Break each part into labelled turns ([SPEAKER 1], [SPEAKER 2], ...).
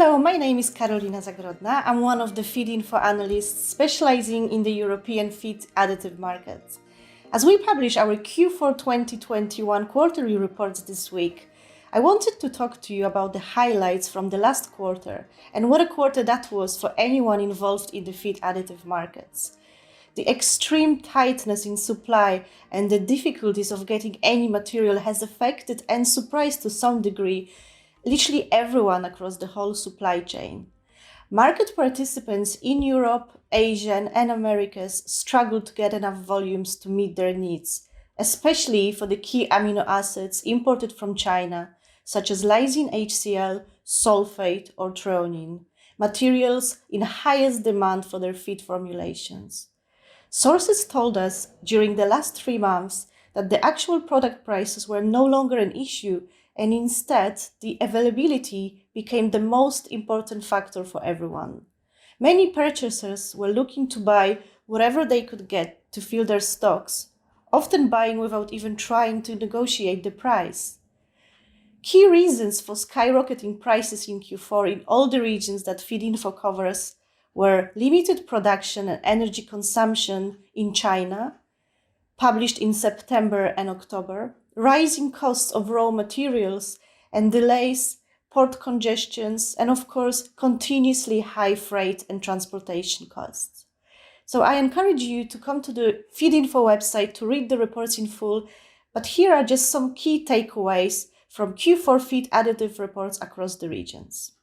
[SPEAKER 1] Hello, my name is Karolina Zagrodna. I'm one of the Feedinfo analysts specializing in the European feed additive market. As we publish our Q4 2021 quarterly reports this week, I wanted to talk to you about the highlights from the last quarter and what a quarter that was for anyone involved in the feed additive markets. The extreme tightness in supply and the difficulties of getting any material has affected and surprised to some degree literally everyone across the whole supply chain. Market participants in Europe, Asia, and Americas struggled to get enough volumes to meet their needs, especially for the key amino acids imported from China, such as lysine HCl, sulfate, or threonine, materials in highest demand for their feed formulations. Sources told us during the last 3 months that the actual product prices were no longer an issue, and instead the availability became the most important factor for everyone. Many purchasers were looking to buy whatever they could get to fill their stocks, often buying without even trying to negotiate the price. Key reasons for skyrocketing prices in Q4 in all the regions that Feedinfo covers were limited production and energy consumption in China, published in September and October, rising costs of raw materials and delays, port congestions, and of course, continuously high freight and transportation costs. So I encourage you to come to the Feedinfo website to read the reports in full, but here are just some key takeaways from Q4 feed additive reports across the regions.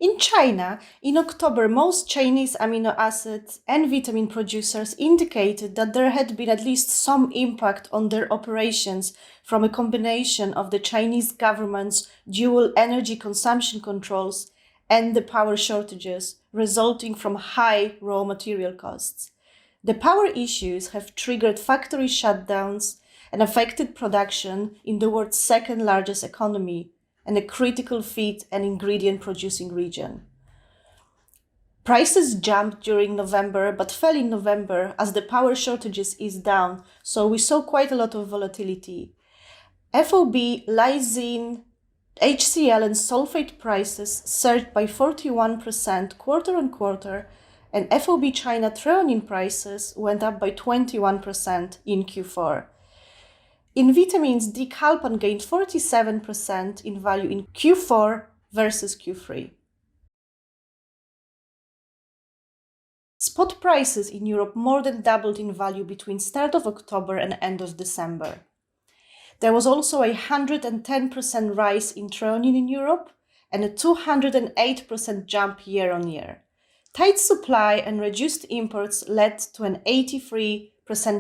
[SPEAKER 1] In China, in October, most Chinese amino acid and vitamin producers indicated that there had been at least some impact on their operations from a combination of the Chinese government's dual energy consumption controls and the power shortages resulting from high raw material costs. The power issues have triggered factory shutdowns and affected production in the world's second largest economy and a critical feed and ingredient producing region. Prices jumped during November but fell in November as the power shortages eased down, so we saw quite a lot of volatility. FOB, lysine, HCl and sulfate prices surged by 41% quarter on quarter, and FOB China threonine prices went up by 21% in Q4. In vitamins, decalpan gained 47% in value in Q4 versus Q3. Spot prices in Europe more than doubled in value between start of October and end of December. There was also a 110% rise in threonine in Europe and a 208% jump year on year. Tight supply and reduced imports led to an 83%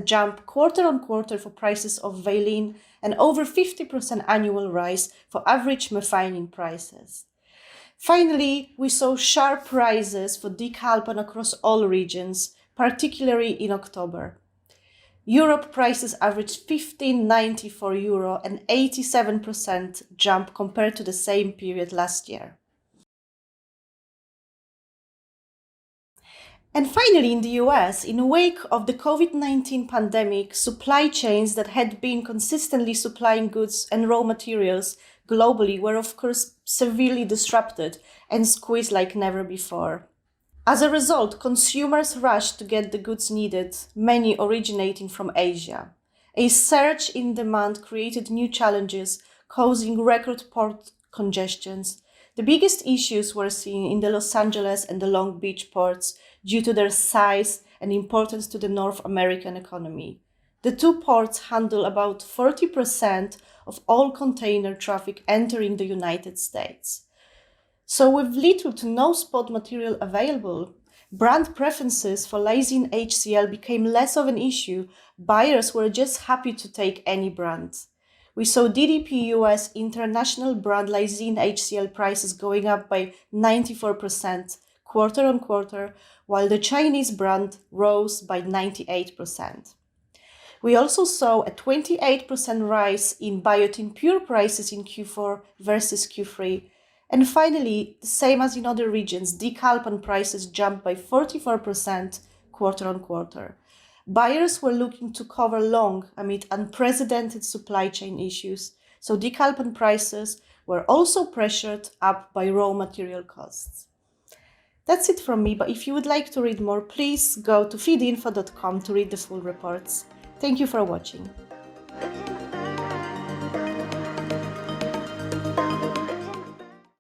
[SPEAKER 1] jump quarter on quarter for prices of valine and over 50% annual rise for average methionine prices. Finally, we saw sharp rises for decalpan across all regions, particularly in October. Europe prices averaged €15.94, an 87% jump compared to the same period last year. And finally, in the U.S., in the wake of the COVID-19 pandemic, supply chains that had been consistently supplying goods and raw materials globally were of course severely disrupted and squeezed like never before. As a result, consumers rushed to get the goods needed, many originating from Asia. A surge in demand created new challenges, causing record port congestions. The biggest issues were seen in the Los Angeles and the Long Beach ports due to their size and importance to the North American economy. The two ports handle about 40% of all container traffic entering the United States. So with little to no spot material available, brand preferences for lysine HCl became less of an issue. Buyers were just happy to take any brand. We saw DDP US international brand lysine HCl prices going up by 94% quarter on quarter, while the Chinese brand rose by 98%. We also saw a 28% rise in biotin pure prices in Q4 versus Q3. And finally, the same as in other regions, decalpan prices jumped by 44% quarter on quarter. Buyers were looking to cover long amid unprecedented supply chain issues, so decalpant prices were also pressured up by raw material costs. That's it from me, but if you would like to read more, please go to feedinfo.com to read the full reports. Thank you for watching.